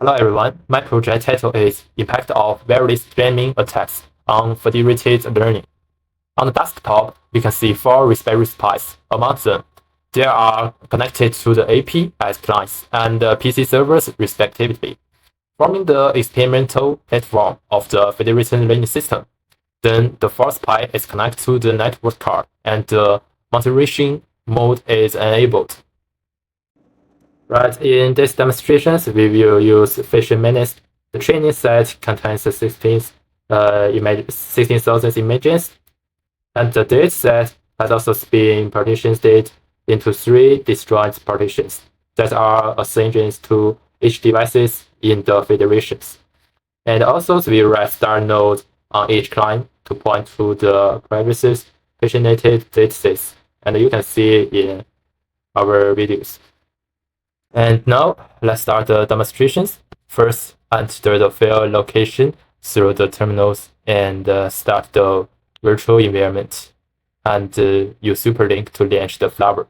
Hello everyone, my project title is Impact of Various Jamming Attacks on Federated Learning. On the desktop, we can see 4 Raspberry Pis. Among them, they are connected to the AP as clients and PC servers respectively, forming the experimental platform of the Federated Learning System. Then the 4th Pi is connected to the network card and the monitoring mode is enabled. Right, in these demonstrations, we will use Fission Minutes. The training set contains 16,000 images, and the data set has also been partitioned into 3 disjoint partitions that are assigned to each devices in the federations. And also, we write start node on each client to point to the previous paginated datasets, and you can see in our videos. And now, let's start the demonstrations. First, enter the file location through the terminals and start the virtual environment, and use Superlink to launch the Flower.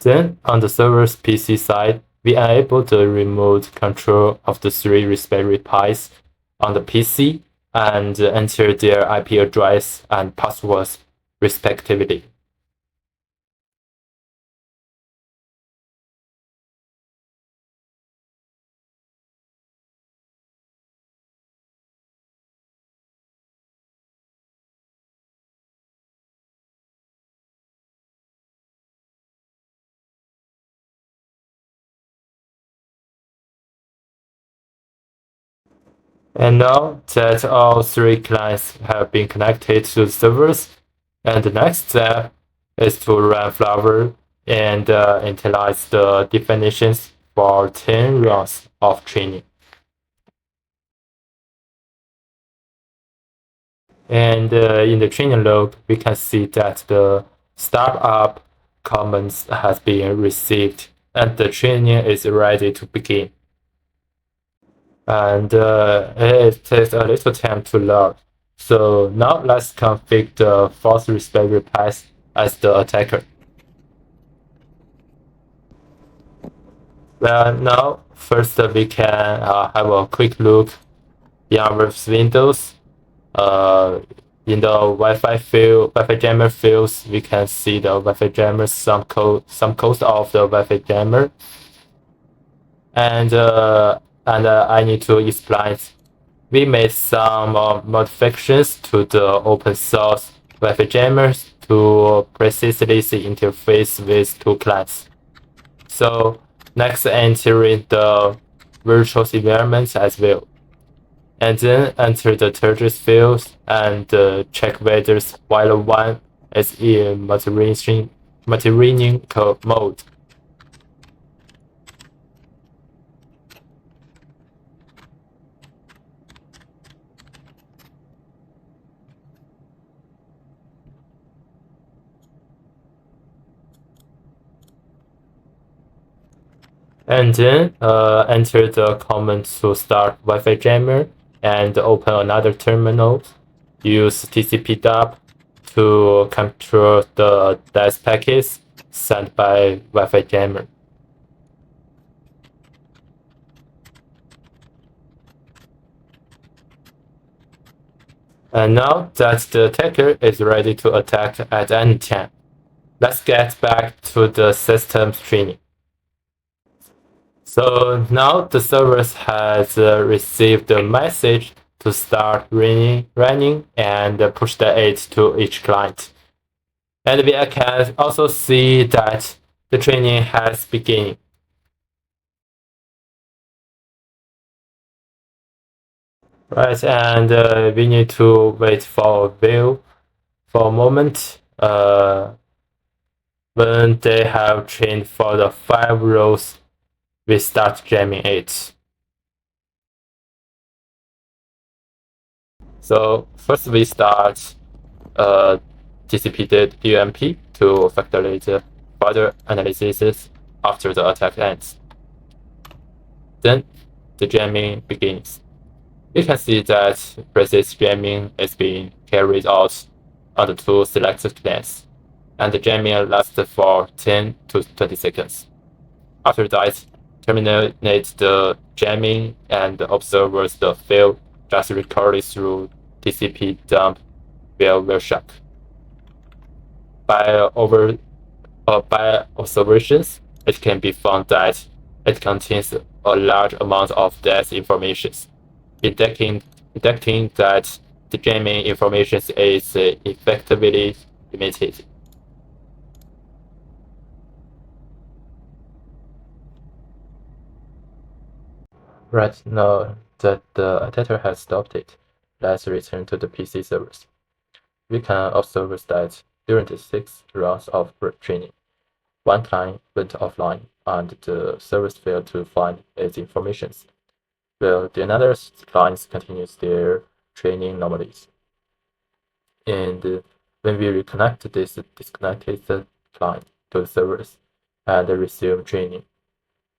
Then, on the server's PC side, we enable the remote control of the 3 Raspberry Pis on the PC and enter their IP address and passwords respectively. And now that all 3 clients have been connected to the servers, and the next step is to run Flower and initialize the definitions for 10 rounds of training. And in the training log, we can see that the startup comments has been received and the training is ready to begin. And it takes a little time to load. So now let's configure the 4th Raspberry Pi as the attacker. Well, now first we can have a quick look in our windows. In the Wi-Fi jammer fields, we can see the Wi-Fi jammer, some codes of the Wi-Fi jammer, and I need to explain. We made some modifications to the open source Wi-Fi jammers to precisely interface with 2 clients. So next, entering the virtual environment as well. And then enter the target fields and check whether while 1 is in monitoring mode. And then enter the command to start Wi-Fi jammer and open another terminal. Use TCP/DAP to control the data packets sent by Wi-Fi jammer. And now that the attacker is ready to attack at any time, let's get back to the system's training. So now the servers has received the message to start running and push the aid to each client. And we can also see that the training has begun. Right, and we need to wait for a moment. When they have trained for the 5 rows, we start jamming it. So first we start TCP/UMP to facilitate further analysis after the attack ends. Then the jamming begins. You can see that precise jamming is being carried out on the 2 selected clients, and the jamming lasts for 10 to 20 seconds. After that, terminate the jamming and observes the fail just recorded through TCP dump via shock. By observations, it can be found that it contains a large amount of that information, indicating that the jamming information is effectively limited. Right now that the attacker has stopped it, let's return to the PC servers. We can observe that during the 6 rounds of training, one client went offline and the service failed to find its information, while the other clients continues their training normally. And when we reconnect this disconnected client to the servers and resume training,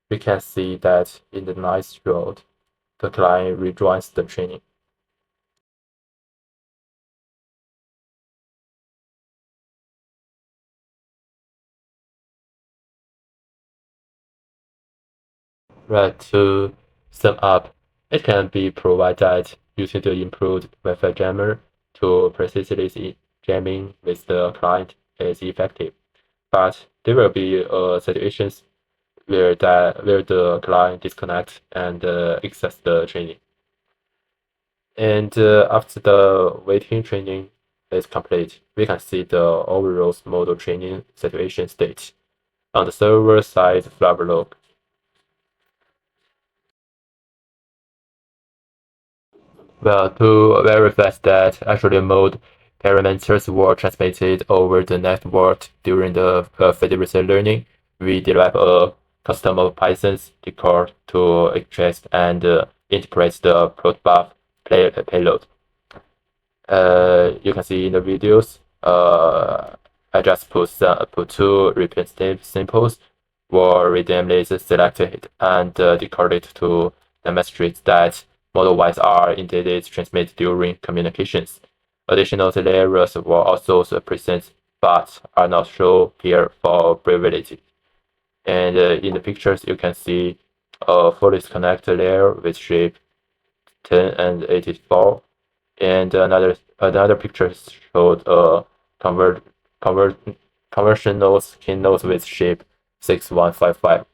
we can see that in the next round, the client rejoins the training. Right, to sum up, it can be provided using the improved Wi-Fi jammer to precisely jamming with the client is effective. But there will be situations where the client disconnects and access the training. And after the waiting training is complete, we can see the overall model training situation state on the server side Flavor log. Well, to verify that actually mode parameters were transmitted over the network during the Federated learning, we develop a custom Python decode to extract and interpret the protobuf payload. You can see in the videos, I just put two representative samples were randomly selected and decoded to demonstrate that model wise are indeed transmitted during communications. Additional layers were also present but are not shown here for brevity. And in the pictures, you can see a fully connected layer with shape 10 and 84, and another picture showed a conversional skin nodes with shape 6155.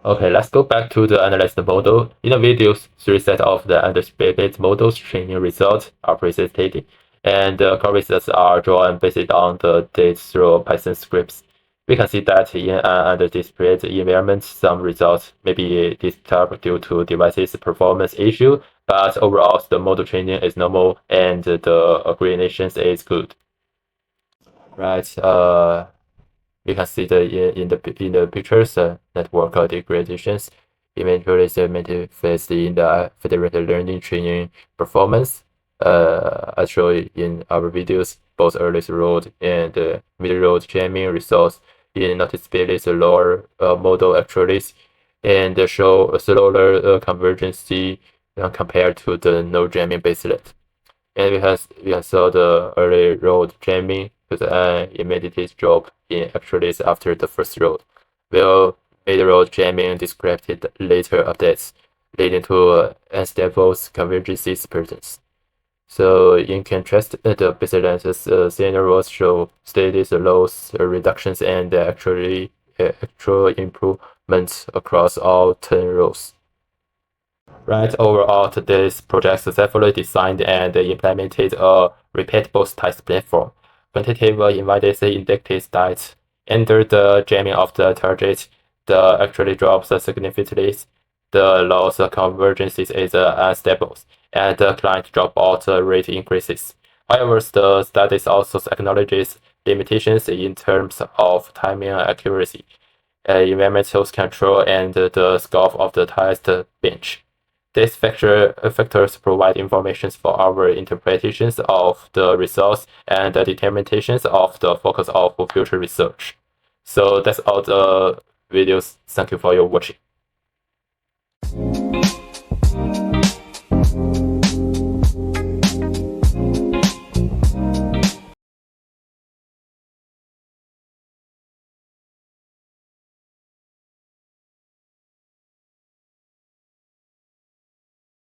Okay, let's go back to the analyzed model. In the videos, 3 sets of the anticipated models training results are presented, and the correlations are drawn based on the data through Python scripts. We can see that in an under-displayed environment, some results may be disturbed due to device's performance issue, but overall, the model training is normal and the aggregation is good. Right. You can see in the pictures network degradations eventually manifest in the federated learning training performance. As shown in our videos, both early road and middle road jamming results in noticeably lower model actualities and show a slower convergence compared to the no jamming baselet. And we saw the early road jamming with an immediate drop in actualities after the first road, while mid-road jamming described later updates, leading to unstable convergence patterns. So in contrast, the baseline scenarios show steady loss reductions and actual improvements across all 10 rows. Right, overall, today's project successfully designed and implemented a repeatable test platform. Quantitative invalidation indicates that under the jamming of the target, the actually drops significantly. The loss convergence is unstable, and the client dropout rate increases. However, the studies also acknowledges limitations in terms of timing and accuracy, environmental control, and the scope of the test bench. These factors provide information for our interpretations of the results and the determinations of the focus of future research. So that's all the videos. Thank you for your watching.